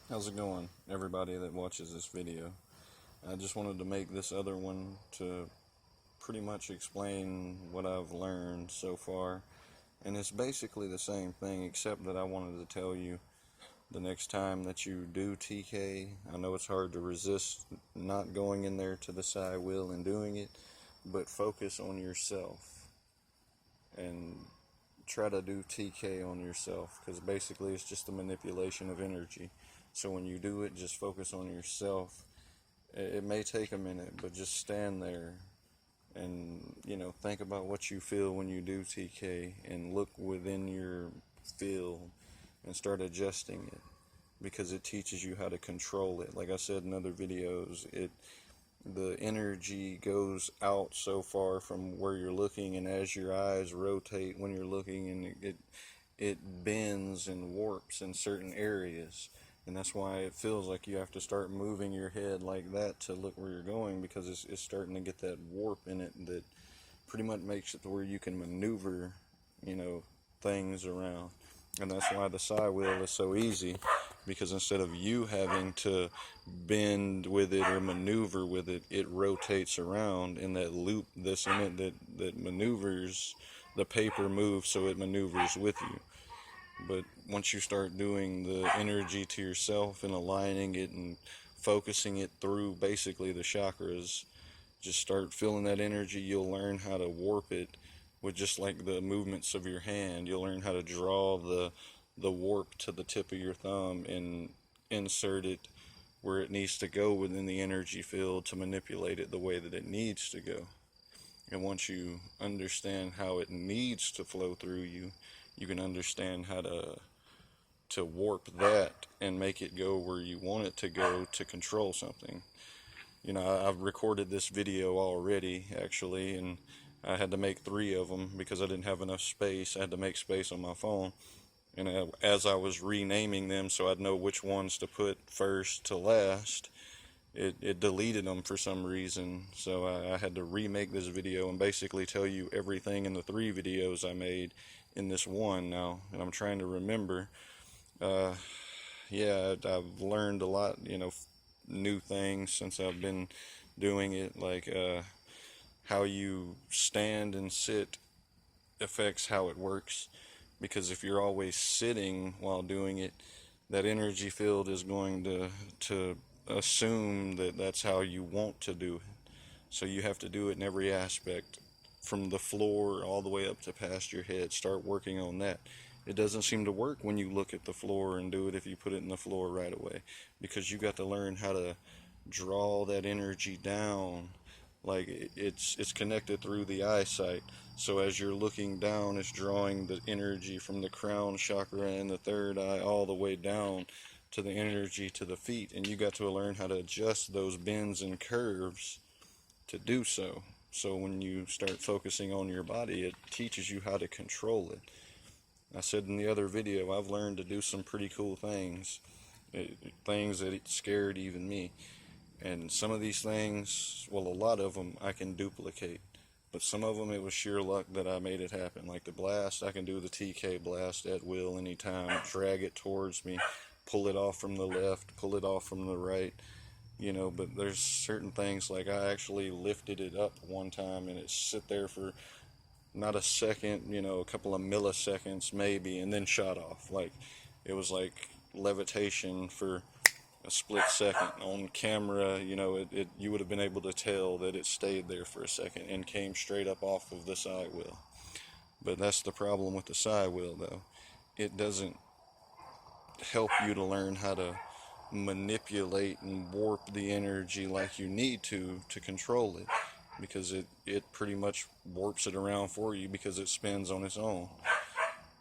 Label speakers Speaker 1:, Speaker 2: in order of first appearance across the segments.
Speaker 1: How's it going, everybody that watches this video? I just wanted to make this other one to pretty much explain what I've learned so far. And it's basically the same thing, except that I wanted to tell you the next time that you do TK, I know it's hard to resist not going in there to the side wheel and doing it, but focus on yourself and try to do TK on yourself, because basically it's just a manipulation of energy. So when you do it, just focus on yourself. It may take a minute, but just stand there and, think about what you feel when you do TK and look within your field and start adjusting it, because it teaches you how to control it. Like I said in other videos, the energy goes out so far from where you're looking, and as your eyes rotate when you're looking, and it bends and warps in certain areas. And that's why it feels like you have to start moving your head like that to look where you're going, because it's starting to get that warp in it that pretty much makes it to where you can maneuver, things around. And that's why the side wheel is so easy, because instead of you having to bend with it or maneuver with it, it rotates around in that loop that's in it that maneuvers. The paper moves, so it maneuvers with you. But once you start doing the energy to yourself and aligning it and focusing it through basically the chakras, just start feeling that energy, you'll learn how to warp it with just like the movements of your hand. You'll learn how to draw the warp to the tip of your thumb and insert it where it needs to go within the energy field to manipulate it the way that it needs to go. And once you understand how it needs to flow through you, you can understand how to warp that and make it go where you want it to go to control something. I've recorded this video already, actually, and I had to make 3 of them because I didn't have enough space. I had to make space on my phone. And as I was renaming them so I'd know which ones to put first to last, it deleted them for some reason. So I had to remake this video and basically tell you everything in the 3 videos I made in this one now. And I'm trying to remember. Yeah, I've learned a lot, new things since I've been doing it, like how you stand and sit affects how it works, because if you're always sitting while doing it, that energy field is going to assume that that's how you want to do it. So you have to do it in every aspect, from the floor all the way up to past your head. Start working on that. It doesn't seem to work when you look at the floor and do it if you put it in the floor right away, because you got to learn how to draw that energy down. Like it's connected through the eyesight. So as you're looking down, it's drawing the energy from the crown chakra and the third eye all the way down to the energy to the feet. And you got to learn how to adjust those bends and curves to do so. So when you start focusing on your body, it teaches you how to control it. I said in the other video, I've learned to do some pretty cool things, things that scared even me. And some of these things, well, a lot of them I can duplicate, but some of them it was sheer luck that I made it happen. Like the blast, I can do the TK blast at will anytime, drag it towards me, pull it off from the left, pull it off from the right, but there's certain things, like I actually lifted it up one time and it sit there for not a second, a couple of milliseconds maybe, and then shot off. Like it was like levitation for a split second. On camera, you would have been able to tell that it stayed there for a second and came straight up off of the side wheel. But that's the problem with the side wheel, though. It doesn't help you to learn how to manipulate and warp the energy like you need to control it, because it pretty much warps it around for you because it spins on its own.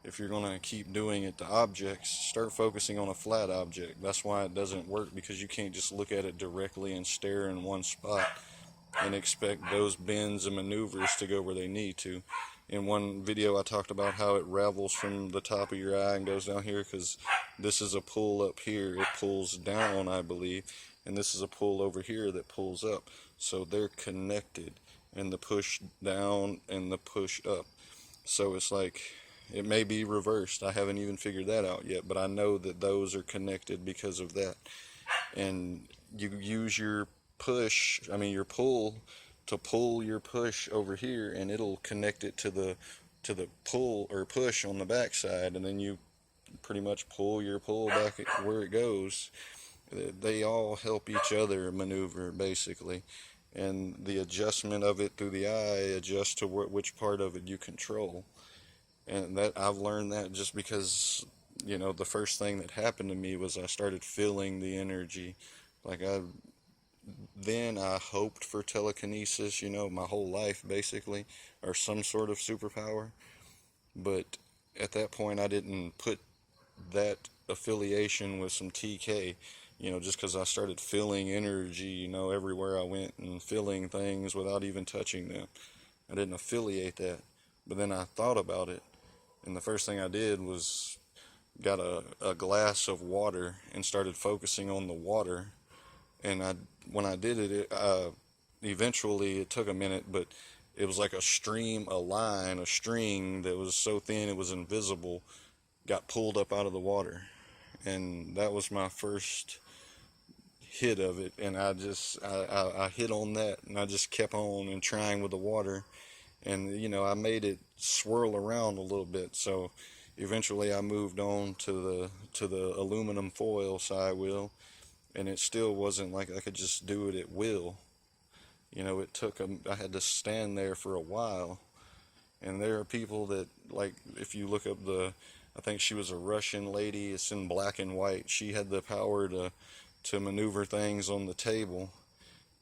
Speaker 1: If you're going to keep doing it to objects, start focusing on a flat object. That's why it doesn't work, because you can't just look at it directly and stare in one spot and expect those bends and maneuvers to go where they need to. In one video I talked about how it ravels from the top of your eye and goes down here, because this is a pull up here. It pulls down, I believe, and this is a pull over here that pulls up. So they're connected, and the push down and the push up. So it's like It may be reversed. I haven't even figured that out yet, but I know that those are connected because of that. And you use your your pull, to pull your push over here, and it'll connect it to the pull or push on the backside, and then you pretty much pull your pull back where it goes. They all help each other maneuver, basically, and the adjustment of it through the eye adjusts to which part of it you control. And that I've learned that just because, the first thing that happened to me was I started feeling the energy. Like I hoped for telekinesis, my whole life basically, or some sort of superpower. But at that point, I didn't put that affiliation with some TK, just because I started feeling energy, everywhere I went, and feeling things without even touching them. I didn't affiliate that. But then I thought about it, and the first thing I did was got a glass of water and started focusing on the water. And when I did it, eventually it took a minute, but it was like a stream, a string that was so thin it was invisible, got pulled up out of the water. And that was my first hit of it. And I hit on that, and I just kept on and trying with the water. And, I made it swirl around a little bit. So eventually I moved on to the aluminum foil side wheel, and it still wasn't like I could just do it at will. I had to stand there for a while. And there are people that, like, if you look up I think she was a Russian lady, it's in black and white. She had the power to maneuver things on the table.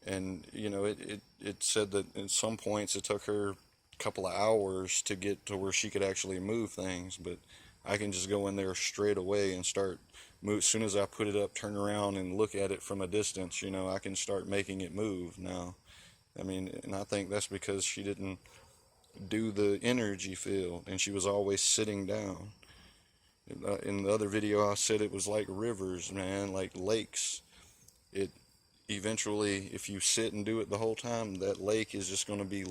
Speaker 1: And, it said that at some points it took her a couple of hours to get to where she could actually move things. But I can just go in there straight away and start move. As soon as I put it up, turn around and look at it from a distance, I can start making it move now. And I think that's because she didn't do the energy field, and she was always sitting down. In the other video, I said it was like rivers, man, like lakes. It eventually, if you sit and do it the whole time, that lake is just going to be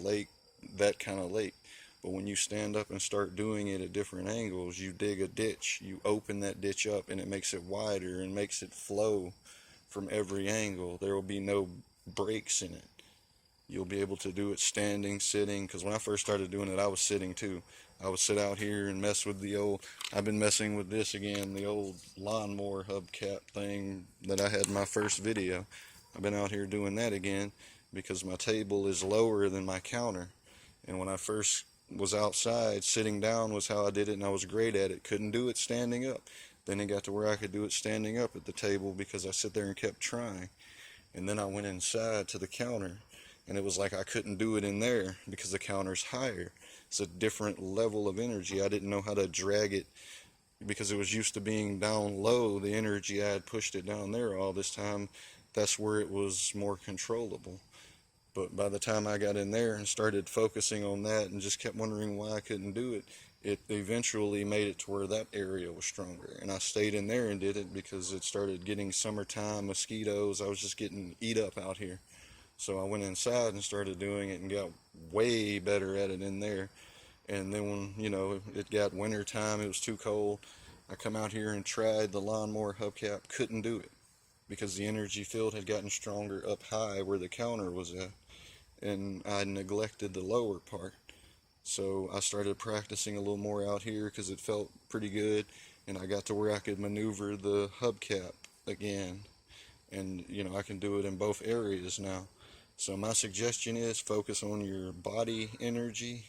Speaker 1: that kind of lake. But when you stand up and start doing it at different angles, you dig a ditch, you open that ditch up, and it makes it wider and makes it flow from every angle. There will be no breaks in it. You'll be able to do it standing, sitting, because when I first started doing it, I was sitting too. I would sit out here and mess with I've been messing with this again, the old lawnmower hubcap thing that I had in my first video. I've been out here doing that again because my table is lower than my counter. And when I first was outside, sitting down was how I did it, and I was great at it. Couldn't do it standing up. Then it got to where I could do it standing up at the table because I sit there and kept trying. And then I went inside to the counter, and it was like I couldn't do it in there because the counter's higher. It's a different level of energy. I didn't know how to drag it because it was used to being down low. The energy, I had pushed it down there all this time. That's where it was more controllable. But by the time I got in there and started focusing on that and just kept wondering why I couldn't do it, it eventually made it to where that area was stronger. And I stayed in there and did it because it started getting summertime, mosquitoes. I was just getting eat up out here. So I went inside and started doing it and got way better at it in there. And then when, it got winter time, it was too cold, I come out here and tried the lawnmower hubcap, couldn't do it because the energy field had gotten stronger up high where the counter was at, and I neglected the lower part. So I started practicing a little more out here because it felt pretty good, and I got to where I could maneuver the hubcap again. And, I can do it in both areas now. So my suggestion is focus on your body energy,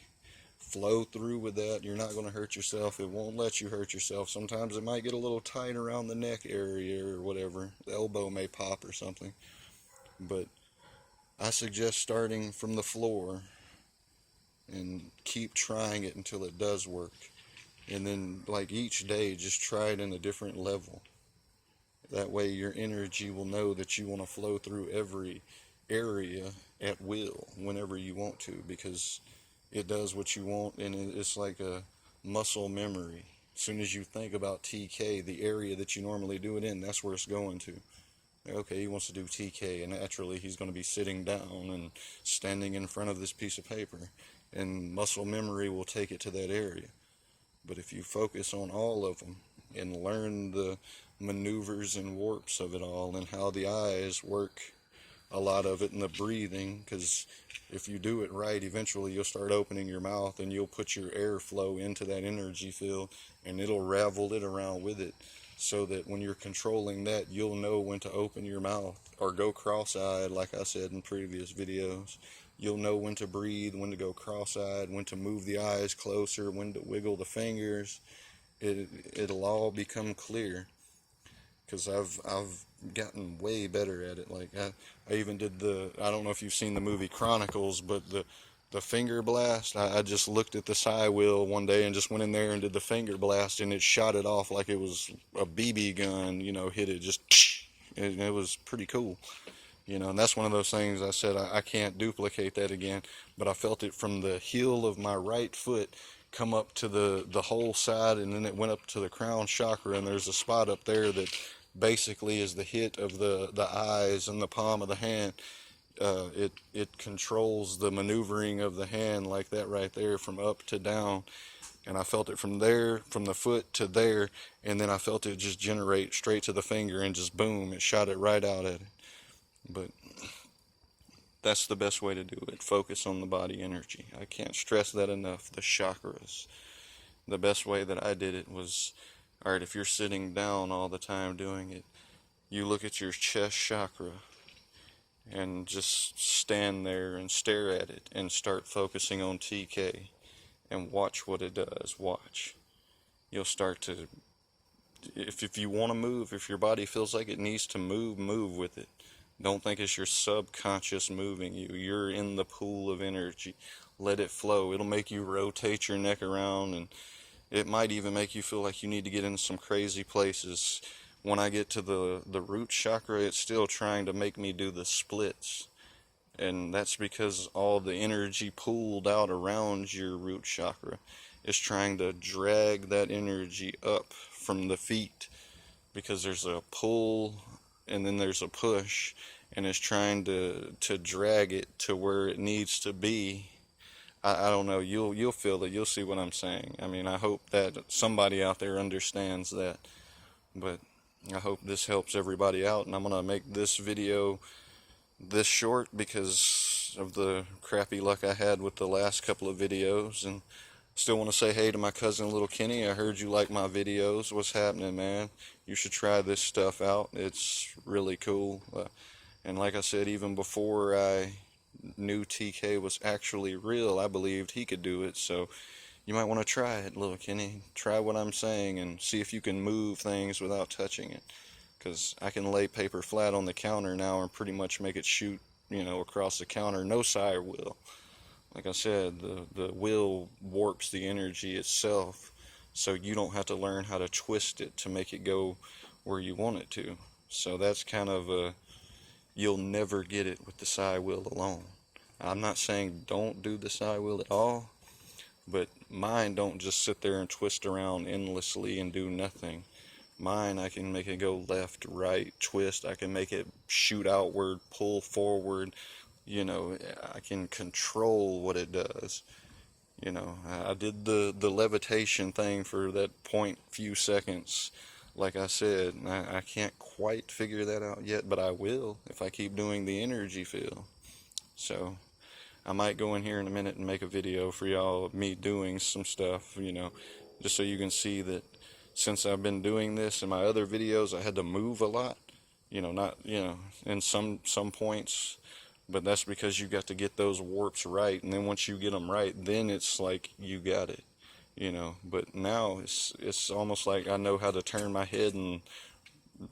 Speaker 1: flow through with that. You're not going to hurt yourself. It won't let you hurt yourself. Sometimes it might get a little tight around the neck area or whatever. The elbow may pop or something. But I suggest starting from the floor and keep trying it until it does work. And then, like, each day, just try it in a different level. That way your energy will know that you want to flow through every area at will whenever you want to, because it does what you want, and it's like a muscle memory. As soon as you think about TK, the area that you normally do it in, that's where it's going to. Okay, he wants to do TK, and naturally he's going to be sitting down and standing in front of this piece of paper, and muscle memory will take it to that area. But if you focus on all of them and learn the maneuvers and warps of it all and how the eyes work, a lot of it, and the breathing, because if you do it right, eventually you'll start opening your mouth and you'll put your airflow into that energy field and it'll ravel it around with it, so that when you're controlling that, you'll know when to open your mouth or go cross-eyed, like I said in previous videos. You'll know when to breathe, when to go cross-eyed, when to move the eyes closer, when to wiggle the fingers. It'll all become clear, because I've gotten way better at it. Like I even did I don't know if you've seen the movie Chronicles, but the finger blast, I just looked at the side wheel one day and just went in there and did the finger blast, and it shot it off like it was a BB gun, hit it just, and it was pretty cool. And that's one of those things I said I can't duplicate that again, but I felt it from the heel of my right foot come up to the whole side, and then it went up to the crown chakra, and there's a spot up there that basically is the hit of the eyes and the palm of the hand. It controls the maneuvering of the hand like that right there, from up to down. And I felt it from there, from the foot to there, and then I felt it just generate straight to the finger, and just boom, it shot it right out at it. But that's the best way to do it. Focus on the body energy. I can't stress that enough. The chakras. The best way that I did it was, alright, if you're sitting down all the time doing it, you look at your chest chakra and just stand there and stare at it and start focusing on TK and watch what it does. Watch. You'll start to, if you want to move, if your body feels like it needs to move, move with it. Don't think it's your subconscious moving you. You're in the pool of energy. Let it flow. It'll make you rotate your neck around, and it might even make you feel like you need to get into some crazy places. When I get to the root chakra, it's still trying to make me do the splits. And that's because all the energy pooled out around your root chakra is trying to drag that energy up from the feet, because there's a pull and then there's a push, and it's trying to drag it to where it needs to be. I don't know, you'll feel it, you'll see what I'm saying. I mean, I hope that somebody out there understands that, but I hope this helps everybody out. And I'm gonna make this video this short because of the crappy luck I had with the last couple of videos. And still want to say hey to my cousin Little Kenny. I heard you like my videos. What's happening, man? You should try this stuff out. It's really cool. And like I said, even before I knew TK was actually real, I believed he could do it. So you might want to try it, Little Kenny. Try what I'm saying and see if you can move things without touching it. Because I can lay paper flat on the counter now and pretty much make it shoot, across the counter. No side wheel. Like I said, the wheel warps the energy itself, so you don't have to learn how to twist it to make it go where you want it to. So that's kind of you'll never get it with the side wheel alone. I'm not saying don't do the side wheel at all, but mine don't just sit there and twist around endlessly and do nothing. Mine, I can make it go left, right, twist. I can make it shoot outward, pull forward. I can control what it does. I did the levitation thing for that few seconds, like I said. I can't quite figure that out yet, but I will if I keep doing the energy field. So I might go in here in a minute and make a video for y'all of me doing some stuff, just so you can see that since I've been doing this in my other videos, I had to move a lot, not, in some points. But that's because you got to get those warps right, and then once you get them right, then it's like you got it, But now it's almost like I know how to turn my head and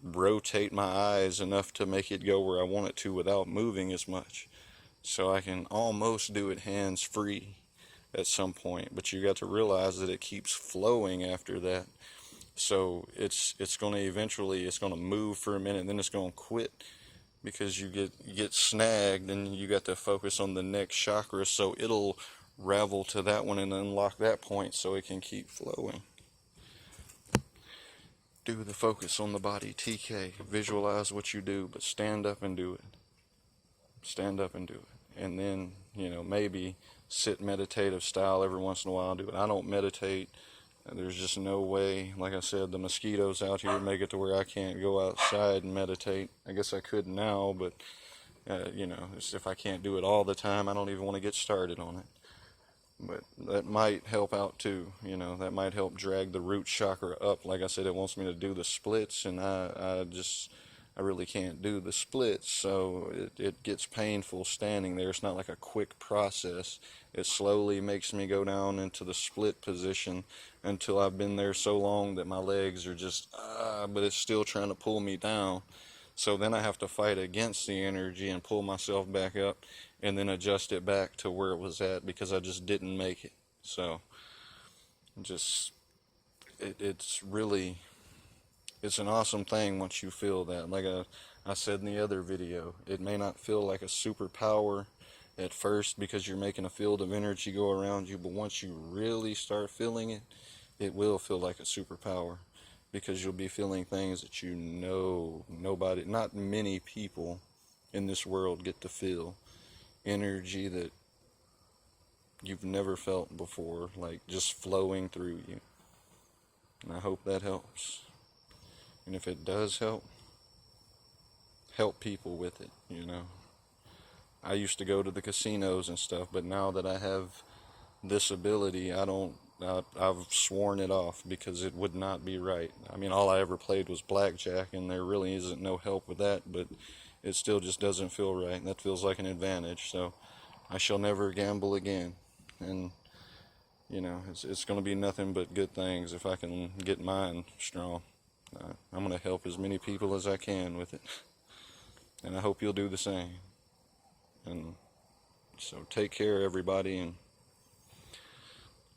Speaker 1: rotate my eyes enough to make it go where I want it to without moving as much. So I can almost do it hands-free at some point, but you got to realize that it keeps flowing after that. So it's going to eventually, it's going to move for a minute, and then it's going to quit. Because you get snagged, and you got to focus on the next chakra, so it'll ravel to that one and unlock that point so it can keep flowing. Do the focus on the body, TK. Visualize what you do, but stand up and do it. Stand up and do it. And then, maybe sit meditative style every once in a while. Do it. I don't meditate. There's just no way. Like I said, the mosquitoes out here make it to where I can't go outside and meditate. I guess I could now, but you know, if I can't do it all the time, I don't even want to get started on it. But that might help out too. You know, that might help drag the root chakra up. Like I said, it wants me to do the splits, and I really can't do the splits, so it gets painful standing there. It's not like a quick process. It slowly makes me go down into the split position until I've been there so long that my legs are just, but it's still trying to pull me down. So then I have to fight against the energy and pull myself back up and then adjust it back to where it was at because I just didn't make it. So just, it's really, it's an awesome thing once you feel that. Like I said in the other video, it may not feel like a superpower at first because you're making a field of energy go around you, but once you really start feeling it, it will feel like a superpower because you'll be feeling things that you know nobody, not many people in this world get to feel. Energy that you've never felt before, like just flowing through you. And I hope that helps. And if it does help people with it, you know. I used to go to the casinos and stuff, but now that I have this ability, I've sworn it off because it would not be right. I mean, all I ever played was blackjack, and there really isn't no help with that, but it still just doesn't feel right. That feels like an advantage, so I shall never gamble again. And, you know, it's going to be nothing but good things if I can get mine strong. I'm going to help as many people as I can with it. And I hope you'll do the same. And so take care, everybody, and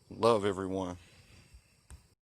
Speaker 1: love everyone.